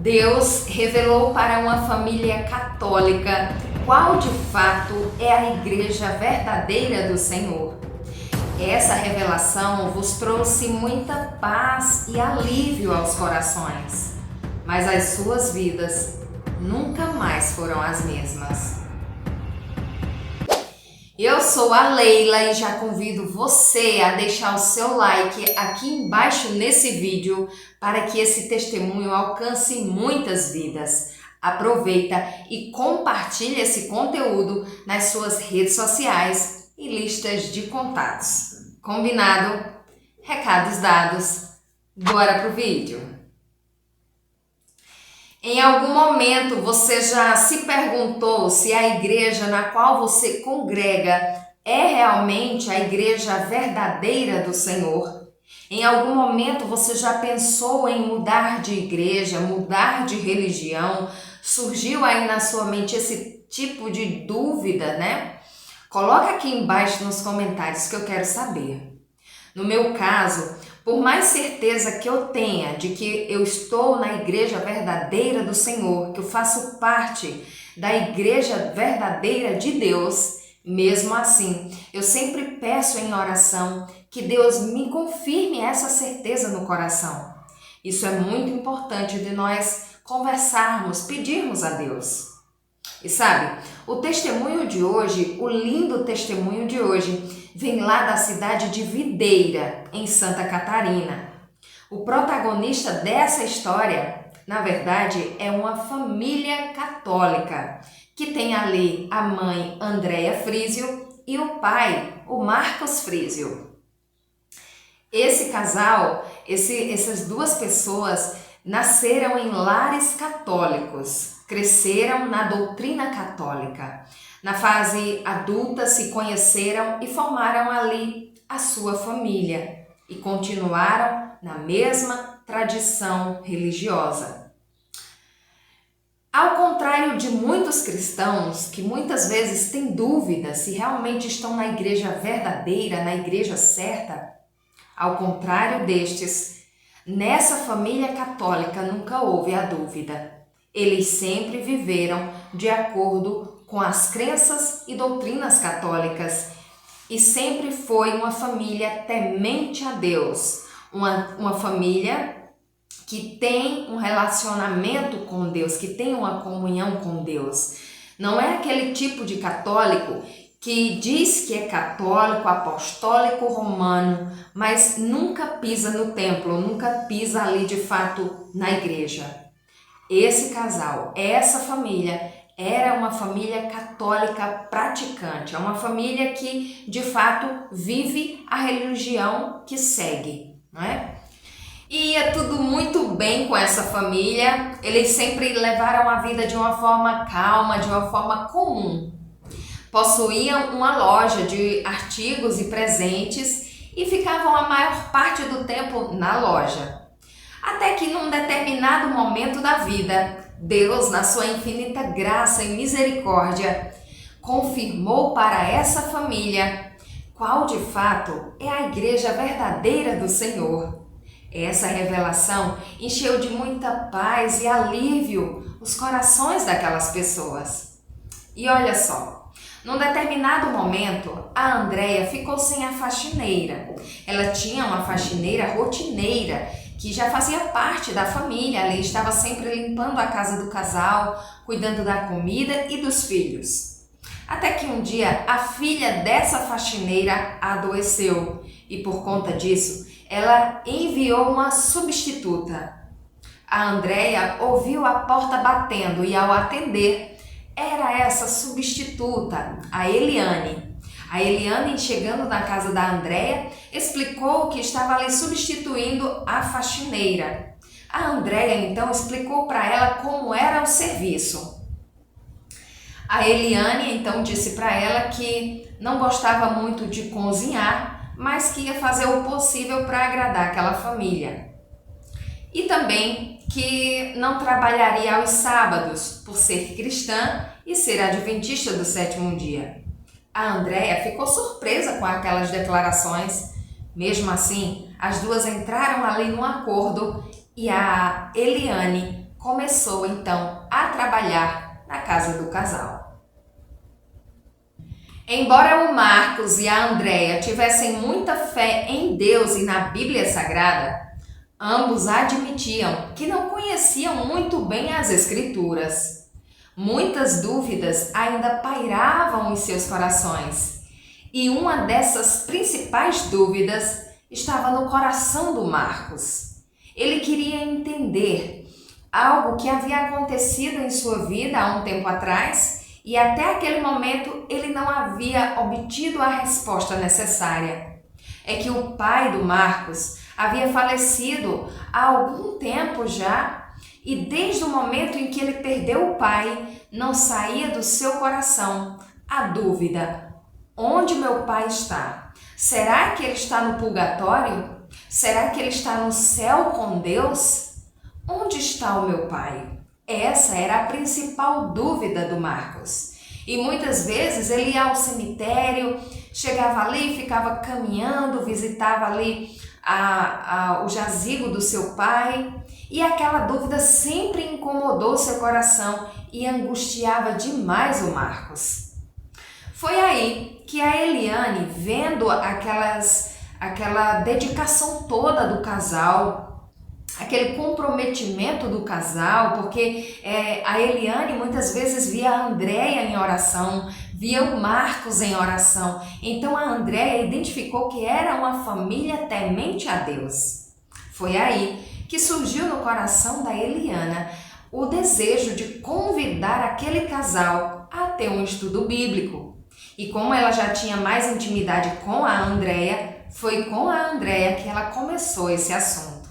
Deus revelou para uma família católica qual de fato é a igreja verdadeira do Senhor. Essa revelação vos trouxe muita paz e alívio aos corações, mas as suas vidas nunca mais foram as mesmas. Eu sou a Leila e já convido você a deixar o seu like aqui embaixo nesse vídeo para que esse testemunho alcance muitas vidas. Aproveita e compartilhe esse conteúdo nas suas redes sociais e listas de contatos. Combinado? Recados dados. Bora pro vídeo! Em algum momento você já se perguntou se a igreja na qual você congrega é realmente a igreja verdadeira do Senhor? Em algum momento você já pensou em mudar de igreja, mudar de religião? Surgiu aí na sua mente esse tipo de dúvida, né? Coloca aqui embaixo nos comentários que eu quero saber. No meu caso, por mais certeza que eu tenha de que eu estou na igreja verdadeira do Senhor, que eu faço parte da igreja verdadeira de Deus, mesmo assim, eu sempre peço em oração que Deus me confirme essa certeza no coração. Isso é muito importante de nós conversarmos, pedirmos a Deus. E sabe, o testemunho de hoje, o lindo testemunho de hoje, vem lá da cidade de Videira, em Santa Catarina. O protagonista dessa história, na verdade, é uma família católica, que tem ali a mãe Andréia Frísio e o pai, o Marcos Frísio. Esse casal, essas duas pessoas, nasceram em lares católicos, cresceram na doutrina católica. Na fase adulta se conheceram e formaram ali a sua família e continuaram na mesma tradição religiosa. Ao contrário de muitos cristãos que muitas vezes têm dúvida se realmente estão na igreja verdadeira, na igreja certa, ao contrário destes, nessa família católica nunca houve a dúvida. Eles sempre viveram de acordo com as crenças e doutrinas católicas e sempre foi uma família temente a Deus, uma família que tem um relacionamento com Deus, que tem uma comunhão com Deus. Não é aquele tipo de católico que diz que é católico, apostólico, romano, mas nunca pisa no templo, nunca pisa ali de fato na igreja. Esse casal, essa família, era uma família católica praticante, é uma família que de fato vive a religião que segue, não é? E ia tudo muito bem com essa família, eles sempre levaram a vida de uma forma calma, de uma forma comum. Possuíam uma loja de artigos e presentes e ficavam a maior parte do tempo na loja. Até que num determinado momento da vida, Deus, na sua infinita graça e misericórdia, confirmou para essa família qual de fato é a igreja verdadeira do Senhor. Essa revelação encheu de muita paz e alívio os corações daquelas pessoas. E olha só, num determinado momento, a Andréia ficou sem a faxineira. Ela tinha uma faxineira rotineira que já fazia parte da família, ela estava sempre limpando a casa do casal, cuidando da comida e dos filhos. Até que um dia a filha dessa faxineira adoeceu e por conta disso ela enviou uma substituta. A Andréia ouviu a porta batendo e ao atender era essa substituta, a Eliane. A Eliane, chegando na casa da Andréia, explicou que estava ali substituindo a faxineira. A Andréia, então, explicou para ela como era o serviço. A Eliane, então, disse para ela que não gostava muito de cozinhar, mas que ia fazer o possível para agradar aquela família. E também que não trabalharia aos sábados, por ser cristã e ser adventista do sétimo dia. A Andréia ficou surpresa com aquelas declarações. Mesmo assim, as duas entraram ali num acordo e a Eliane começou então a trabalhar na casa do casal. Embora o Marcos e a Andréia tivessem muita fé em Deus e na Bíblia Sagrada, ambos admitiam que não conheciam muito bem as Escrituras. Muitas dúvidas ainda pairavam em seus corações, e uma dessas principais dúvidas estava no coração do Marcos. Ele queria entender algo que havia acontecido em sua vida há um tempo atrás e até aquele momento ele não havia obtido a resposta necessária. É que o pai do Marcos havia falecido há algum tempo já, e desde o momento em que ele perdeu o pai, não saía do seu coração a dúvida: onde meu pai está? Será que ele está no purgatório? Será que ele está no céu com Deus? Onde está o meu pai? Essa era a principal dúvida do Marcos. E muitas vezes ele ia ao cemitério, chegava ali, ficava caminhando, visitava ali o jazigo do seu pai, e aquela dúvida sempre incomodou seu coração e angustiava demais o Marcos. Foi aí que a Eliane, vendo aquela dedicação toda do casal, aquele comprometimento do casal, porque a Eliane muitas vezes via a Andréia em oração, via o Marcos em oração. Então a Andréia identificou que era uma família temente a Deus. Foi aí que surgiu no coração da Eliana o desejo de convidar aquele casal a ter um estudo bíblico. E como ela já tinha mais intimidade com a Andréia, foi com a Andréia que ela começou esse assunto.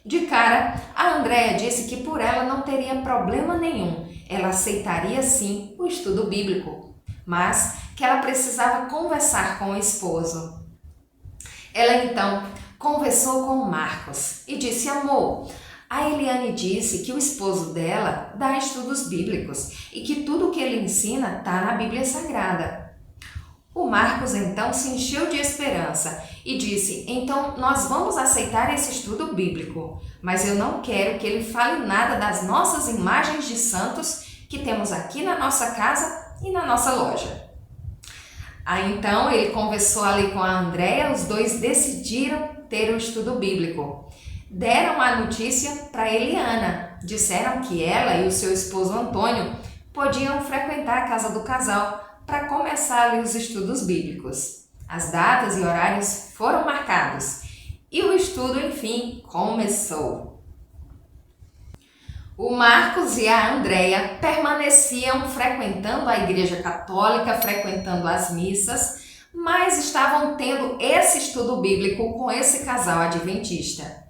De cara, a Andréia disse que por ela não teria problema nenhum, ela aceitaria sim o estudo bíblico, mas que ela precisava conversar com o esposo. Ela então conversou com o Marcos e disse: amor, a Eliane disse que o esposo dela dá estudos bíblicos e que tudo o que ele ensina está na Bíblia Sagrada. O Marcos então se encheu de esperança e disse: então nós vamos aceitar esse estudo bíblico, mas eu não quero que ele fale nada das nossas imagens de santos que temos aqui na nossa casa e na nossa loja. Aí então ele conversou ali com a Andréia, os dois decidiram ter o estudo bíblico. Deram a notícia para Eliana, disseram que ela e o seu esposo Antônio podiam frequentar a casa do casal para começar ali os estudos bíblicos. As datas e horários foram marcados e o estudo, enfim, começou. O Marcos e a Andréia permaneciam frequentando a igreja católica, frequentando as missas, mas estavam tendo esse estudo bíblico com esse casal adventista.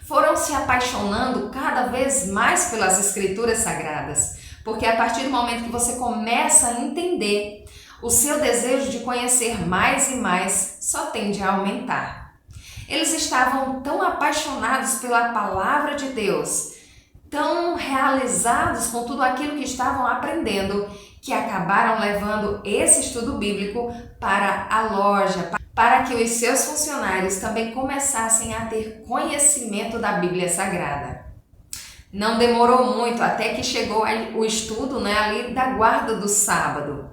Foram se apaixonando cada vez mais pelas escrituras sagradas, porque a partir do momento que você começa a entender, o seu desejo de conhecer mais e mais só tende a aumentar. Eles estavam tão apaixonados pela palavra de Deus, tão realizados com tudo aquilo que estavam aprendendo, que acabaram levando esse estudo bíblico para a loja, para que os seus funcionários também começassem a ter conhecimento da Bíblia Sagrada. Não demorou muito até que chegou o estudo, ali da guarda do sábado.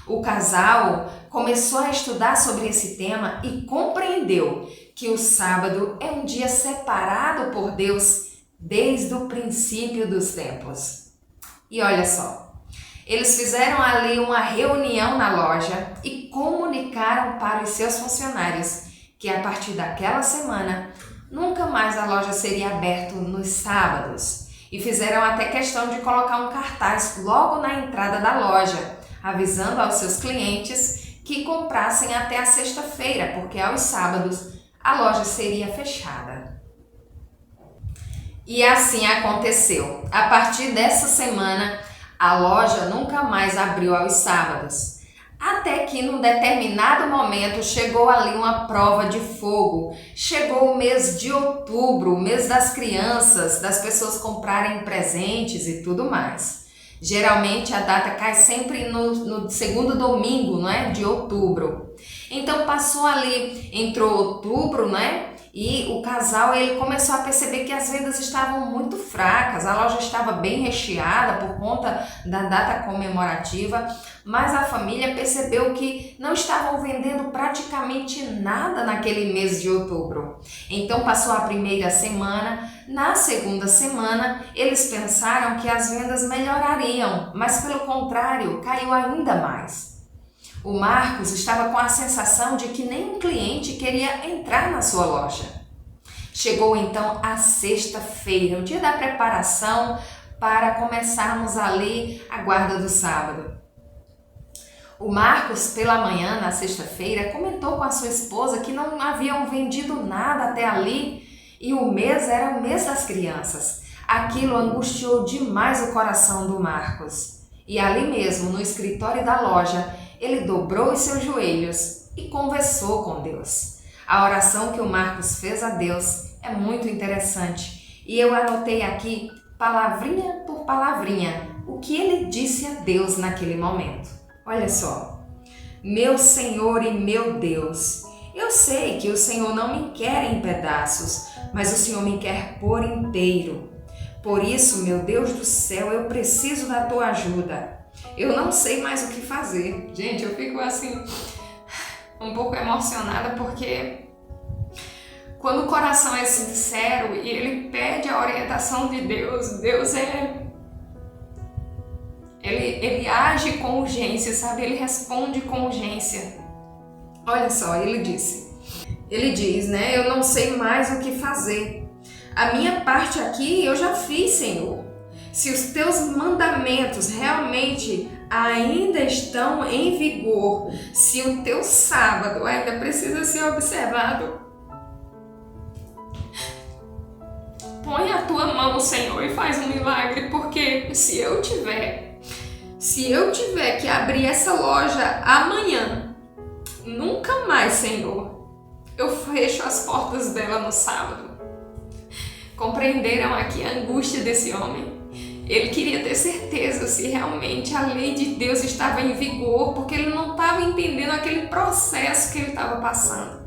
O casal começou a estudar sobre esse tema e compreendeu que o sábado é um dia separado por Deus desde o princípio dos tempos. E olha só, eles fizeram ali uma reunião na loja e comunicaram para os seus funcionários que a partir daquela semana nunca mais a loja seria aberta nos sábados. E fizeram até questão de colocar um cartaz logo na entrada da loja, avisando aos seus clientes que comprassem até a sexta-feira, porque aos sábados a loja seria fechada. E assim aconteceu. A partir dessa semana, a loja nunca mais abriu aos sábados. Até que num determinado momento chegou ali uma prova de fogo. Chegou o mês de outubro, o mês das crianças, das pessoas comprarem presentes e tudo mais. Geralmente a data cai sempre no segundo domingo, de outubro. Então passou ali, entrou outubro, E o casal ele começou a perceber que as vendas estavam muito fracas, a loja estava bem recheada por conta da data comemorativa, mas a família percebeu que não estavam vendendo praticamente nada naquele mês de outubro. Então passou a primeira semana, na segunda semana eles pensaram que as vendas melhorariam, mas pelo contrário, caiu ainda mais. O Marcos estava com a sensação de que nenhum cliente queria entrar na sua loja. Chegou então a sexta-feira, o dia da preparação para começarmos ali a guarda do sábado. O Marcos, pela manhã, na sexta-feira, comentou com a sua esposa que não haviam vendido nada até ali e o mês era o mês das crianças. Aquilo angustiou demais o coração do Marcos. E ali mesmo, no escritório da loja, ele dobrou os seus joelhos e conversou com Deus. A oração que o Marcos fez a Deus é muito interessante e eu anotei aqui, palavrinha por palavrinha, o que ele disse a Deus naquele momento. Olha só: meu Senhor e meu Deus, eu sei que o Senhor não me quer em pedaços, mas o Senhor me quer por inteiro. Por isso, meu Deus do céu, eu preciso da tua ajuda. Eu não sei mais o que fazer. Gente, eu fico assim, um pouco emocionada, porque quando o coração é sincero e ele pede a orientação de Deus, Deus ele age com urgência, sabe? Ele responde com urgência. Olha só, ele diz, né? Eu não sei mais o que fazer. A minha parte aqui eu já fiz, Senhor. Se os teus mandamentos realmente ainda estão em vigor, se o teu sábado ainda precisa ser observado, põe a tua mão, Senhor, e faz um milagre, porque se eu tiver que abrir essa loja amanhã, nunca mais, Senhor, eu fecho as portas dela no sábado. Compreenderam aqui a angústia desse homem? Ele queria ter certeza se realmente a lei de Deus estava em vigor, porque ele não estava entendendo aquele processo que ele estava passando.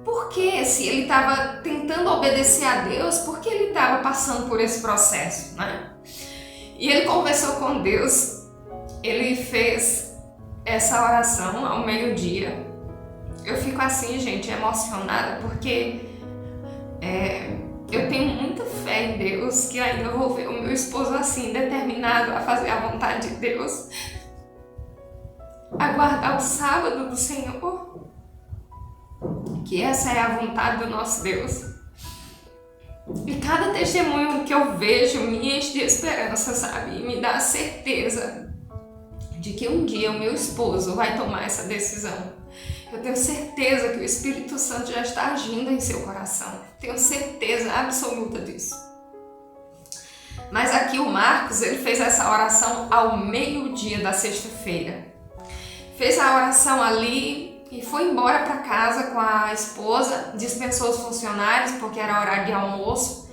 Por que, se ele estava tentando obedecer a Deus, por que ele estava passando por esse processo, né? E ele conversou com Deus, ele fez essa oração ao meio-dia. Eu fico assim, gente, emocionada, porque eu tenho muita fé em Deus, que ainda vou ver o meu esposo assim, determinado a fazer a vontade de Deus, a guardar o sábado do Senhor, que essa é a vontade do nosso Deus. E cada testemunho que eu vejo me enche de esperança, sabe? E me dá a certeza de que um dia o meu esposo vai tomar essa decisão. Eu tenho certeza que o Espírito Santo já está agindo em seu coração. Tenho certeza absoluta disso. Mas aqui o Marcos, ele fez essa oração ao meio-dia da sexta-feira. Fez a oração ali e foi embora para casa com a esposa, dispensou os funcionários porque era horário de almoço.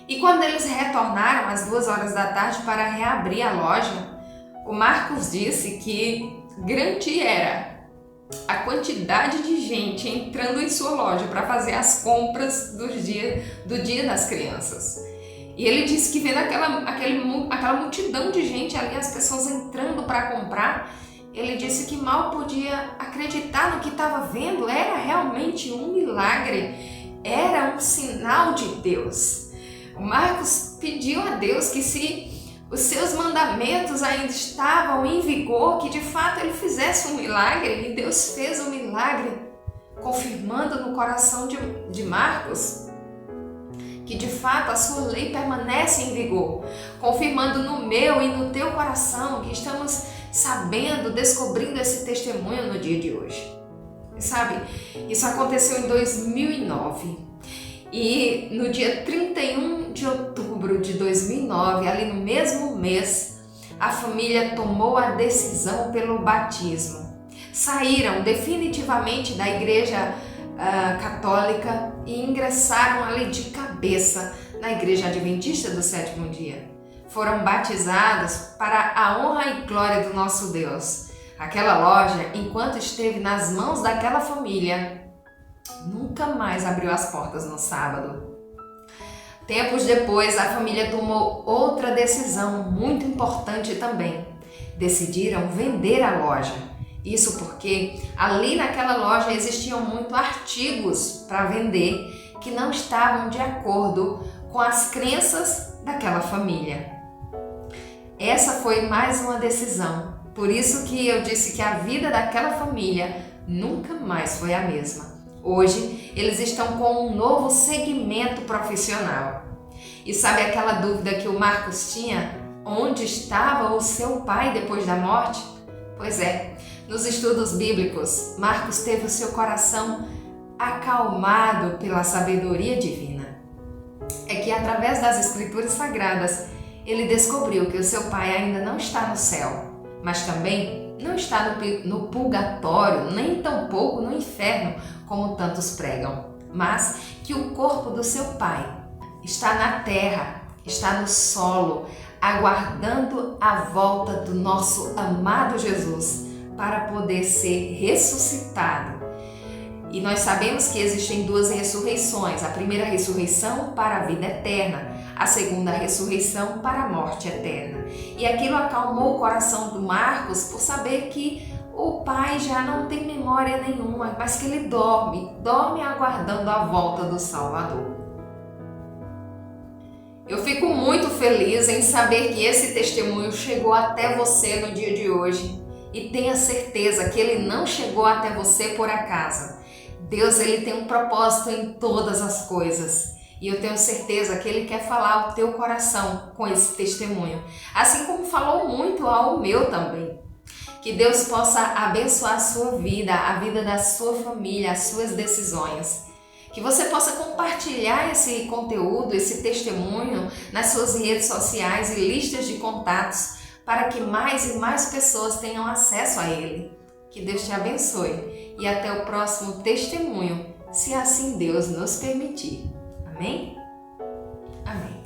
E quando eles retornaram às 2 horas da tarde para reabrir a loja, o Marcos disse que grande era a quantidade de gente entrando em sua loja para fazer as compras do dia das crianças. E ele disse que vendo aquela multidão de gente ali, as pessoas entrando para comprar, ele disse que mal podia acreditar no que estava vendo. Era realmente um milagre, era um sinal de Deus. O Marcos pediu a Deus que, se os seus mandamentos ainda estavam em vigor, que de fato ele fizesse um milagre, e Deus fez um milagre, confirmando no coração de Marcos que de fato a sua lei permanece em vigor, confirmando no meu e no teu coração que estamos sabendo, descobrindo esse testemunho no dia de hoje. E sabe, isso aconteceu em 2009. E no dia 31 de outubro de 2009, ali no mesmo mês, a família tomou a decisão pelo batismo. Saíram definitivamente da igreja católica e ingressaram ali de cabeça na igreja adventista do sétimo dia. Foram batizados para a honra e glória do nosso Deus. Aquela loja, enquanto esteve nas mãos daquela família, nunca mais abriu as portas no sábado. Tempos depois, a família tomou outra decisão muito importante também. Decidiram vender a loja. Isso porque ali naquela loja existiam muitos artigos para vender que não estavam de acordo com as crenças daquela família. Essa foi mais uma decisão. Por isso que eu disse que a vida daquela família nunca mais foi a mesma. Hoje, eles estão com um novo segmento profissional. E sabe aquela dúvida que o Marcos tinha? Onde estava o seu pai depois da morte? Pois é, nos estudos bíblicos, Marcos teve o seu coração acalmado pela sabedoria divina. É que através das escrituras sagradas, ele descobriu que o seu pai ainda não está no céu, mas também não está no purgatório, nem tampouco no inferno, como tantos pregam, mas que o corpo do seu pai está na terra, está no solo, aguardando a volta do nosso amado Jesus para poder ser ressuscitado. E nós sabemos que existem duas ressurreições, a primeira ressurreição para a vida eterna, a segunda ressurreição para a morte eterna. E aquilo acalmou o coração do Marcos por saber que o pai já não tem memória nenhuma, mas que ele dorme aguardando a volta do Salvador. Eu fico muito feliz em saber que esse testemunho chegou até você no dia de hoje e tenha certeza que ele não chegou até você por acaso. Deus, ele tem um propósito em todas as coisas e eu tenho certeza que ele quer falar ao teu coração com esse testemunho, assim como falou muito ao meu também. Que Deus possa abençoar a sua vida, a vida da sua família, as suas decisões. Que você possa compartilhar esse conteúdo, esse testemunho nas suas redes sociais e listas de contatos para que mais e mais pessoas tenham acesso a ele. Que Deus te abençoe e até o próximo testemunho, se assim Deus nos permitir. Amém? Amém.